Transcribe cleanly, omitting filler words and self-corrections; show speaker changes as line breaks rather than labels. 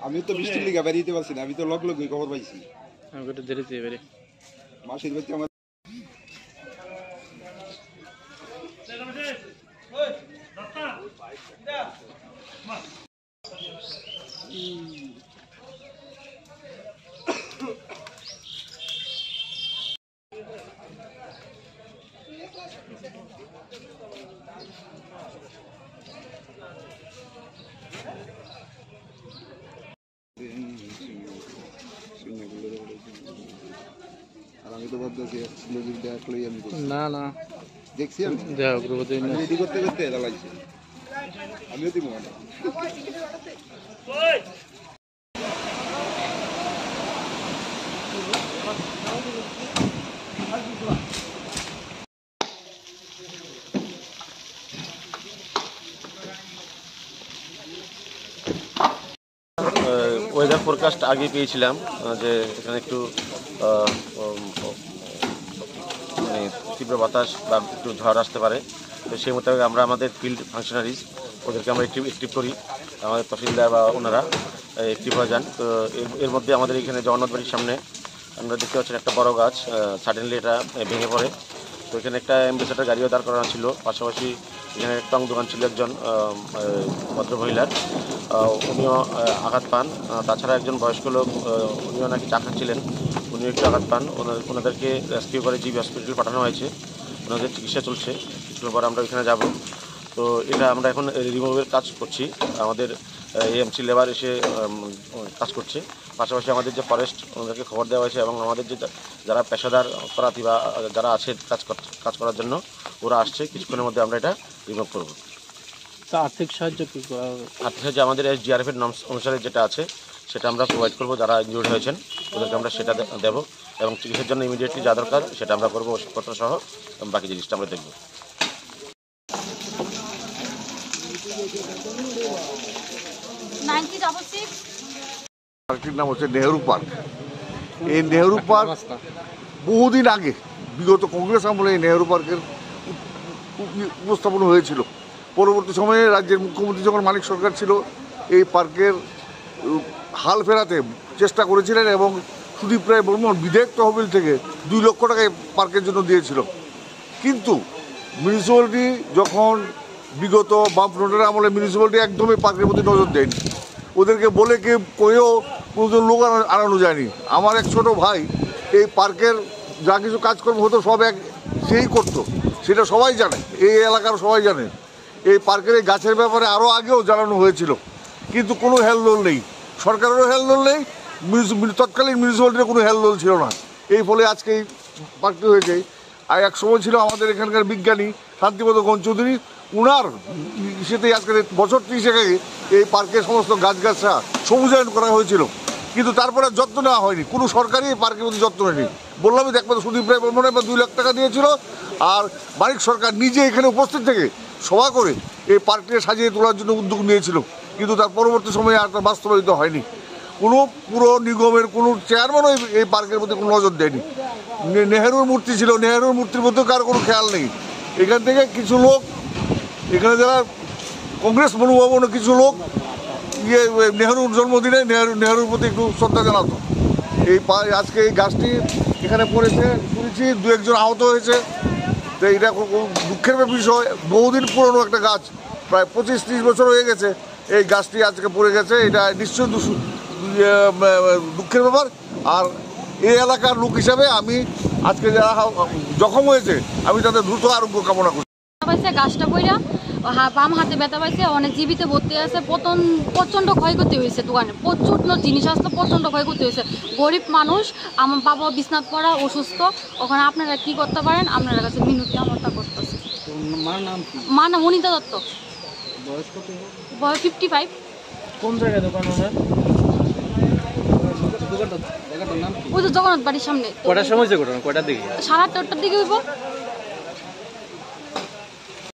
আমি তো বৃষ্টির লিগা বেরিয়ে পারছি না, আমি তো লগ লগই খবর পাইছি। মাসির বাড়িতে আমার আমি তো ভাবতেছি না না দেখছি আমি রেডি করতে করতে এটা লাগছে, আমিও দিব মানে
ওয়েদার ফোরকাস্ট আগে পেয়েছিলাম যে এখানে একটু মানে তীব্র বাতাস বা একটু ঝড় আসতে পারে। তো সেই মোতাবেক আমরা আমাদের ফিল্ড ফাংশনারিজ ওদেরকে আমরা অ্যাক্টিভ করি, আমাদের তহসিলদার বা ওনারা অ্যাক্টিভ হয়ে যান। তো এর মধ্যে আমাদের এখানে জগন্নাথ বাড়ির সামনে আমরা দেখতে পাচ্ছেন একটা বড় গাছ, সাডেনলি এটা ভেঙে পড়ে। তো এখানে একটা অ্যাম্বাসেডর গাড়িও দাঁড় করানো ছিল, পাশাপাশি এখানে টং দোকান ছিল একজন ভদ্রমহিলার, উনিও আঘাত পান। তাছাড়া একজন বয়স্ক লোক, উনিও নাকি চা খাচ্ছিলেন, উনিও একটু আঘাত পান। ওনাদেরকে রেস্কিউ করে জিবি হসপিটাল পাঠানো হয়েছে, ওনাদের চিকিৎসা চলছে। কিছুক্ষণ পর আমরা ওইখানে যাব। তো এটা আমরা এখন রিমুভের কাজ করছি, আমাদের এএমসি লেবার এসে কাজ করছে। পাশাপাশি আমাদের যে ফরেস্ট, ওনাদেরকে খবর দেওয়া হয়েছে এবং আমাদের যে যারা পেশাদার অপরাধী বা যারা আছে কাজ করার জন্য ওরা আসছে। কিছুক্ষণের মধ্যে আমরা এটা রিমুভ করব।
আর্থিক সাহায্য কী করা হবে?
আর্থিক সাহায্য আমাদের SDRF-এর নর্মস অনুসারে যেটা আছে সেটা আমরা প্রোভাইড করব। যারা ইনজুর্ড হয়েছেন ওদেরকে আমরা সেটা দেব এবং চিকিৎসার জন্য ইমিডিয়েটলি যা দরকার সেটা আমরা করবো, ওষুধপত্র সহ বাকি জিনিসটা আমরা দেখব।
পার্কটির নাম হচ্ছে নেহেরু পার্ক। এই নেহেরু পার্ক বহুদিন আগে বিগত কংগ্রেস আমলে এই নেহেরু পার্কের উপস্থাপন হয়েছিল। পরবর্তী সময়ে রাজ্যের মুখ্যমন্ত্রী যখন মানিক সরকার ছিল, এই পার্কের হাল ফেরাতে চেষ্টা করেছিলেন এবং সুদীপ রায় বর্মন বিধায়ক তহবিল থেকে 2 লক্ষ টাকা এই পার্কের জন্য দিয়েছিল। কিন্তু মিউনিসিপ্যালিটি যখন বিগত বামফ্রন্টের আমলে মিউনিসিপ্যালিটি একদমই পার্কের প্রতি নজর দেয়নি, ওদেরকে বলে কয়েও কোনোজন লোক আনানো যায়নি। আমার এক ছোটো ভাই এই পার্কের যা কিছু কাজকর্ম হতো সব সেই করতো, সেটা সবাই জানে, এই এলাকার সবাই জানে। এই পার্কের এই গাছের ব্যাপারে আরও আগেও জানানো হয়েছিল, কিন্তু কোনো হেলদোল নেই, সরকারেরও হেলদোল নেই, তৎকালীন মিউনিসিপ্যালিটির কোনো হেলদোল ছিল না। এই ফলে আজকে এই পার্কটি হয়েছে। আর এক সময় ছিল আমাদের এখানকার বিজ্ঞানী শান্তিপদ গণ চৌধুরী, উনার সেটাই আজকে বছর 30 আগে এই পার্কের সমস্ত গাছগাছরা সবুজায়ন করা হয়েছিল, কিন্তু তারপরে যত্ন নেওয়া হয়নি। কোনো সরকারই এই পার্কের প্রতি যত্ন নেয়নি। বললামই একমাত্র সুদীপ রায় বর্মনে 2 লাখ টাকা দিয়েছিল, আর মানিক সরকার নিজে এখানে উপস্থিত থেকে সভা করে এই পার্কটিকে সাজিয়ে তোলার জন্য উদ্যোগ নিয়েছিল, কিন্তু তার পরবর্তী সময়ে আর তা বাস্তবায়িত হয়নি। কোনো পুরো নিগমের কোনো চেয়ারম্যানও এই পার্কের প্রতি কোনো নজর দেয়নি। নেহেরুর মূর্তি ছিল, নেহেরুর মূর্তির মধ্যেও কারো কোনো খেয়াল নেই। এখান থেকে কিছু লোক, এখানে যারা কংগ্রেস মনোভাবাপন্ন কিছু লোক নেহেরুর জন্মদিনে নেহেরুর প্রতি একটু শ্রদ্ধা জানাতো। আজকে এই গাছটি এখানে পড়েছে, শুনেছি 2-1 জন আহত হয়েছে। তো এটা দুঃখের বিষয়, বহুদিন পুরনো একটা গাছ, প্রায় 25-30 বছর হয়ে গেছে এই গাছটি আজকে পড়ে গেছে। এটা নিশ্চয়ই দুঃখের ব্যাপার। আর এই এলাকার লোক হিসাবে আমি আজকে যারা জখম হয়েছে আমি তাদের দ্রুত আরোগ্য কামনা করি।
গাছটা পড়া বাম হাতে ব্যথা পাইছে, অনেক জীবিত ভর্তি আছে, প্রচণ্ড ক্ষয়ক্ষতি হয়েছে, দোকানে প্রচুর জিনিস আসতো, প্রচণ্ড ক্ষয়ক্ষতি হয়েছে। গরিব মানুষ, আমার বাবা বিছনাত পড়া, অসুস্থ। ওখানে আপনারা কি করতে পারেন, আপনার কাছে মিনতি আমতা করতেছে। মার নাম অনিতা দত্ত, বয়স 55।
কোন জায়গায় দোকান ওনার?
ওই তো জগন্নাথ বাড়ির সামনে।
কটার সময় হয়েছে ঘটনা? কয়টার দিকে?
8:30-9টার দিকে হইব।